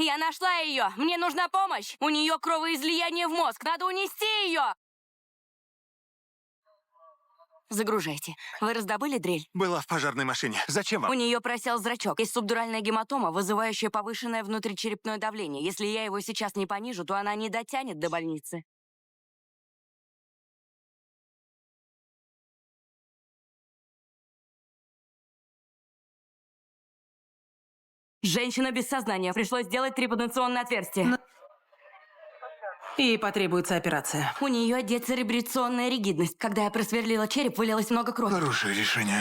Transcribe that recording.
Я нашла ее! Мне нужна помощь! У нее кровоизлияние в мозг! Надо унести ее! Загружайте. Вы раздобыли дрель? Была в пожарной машине. Зачем У вам? нее просел зрачок. Есть субдуральная гематома, вызывающая повышенное внутричерепное давление. Если я его сейчас не понижу, то она не дотянет до больницы. Женщина без сознания. Пришлось сделать трепанационное отверстие. И потребуется операция. У нее децеребрационная ригидность. Когда я просверлила череп, вылилось много крови. Хорошее решение.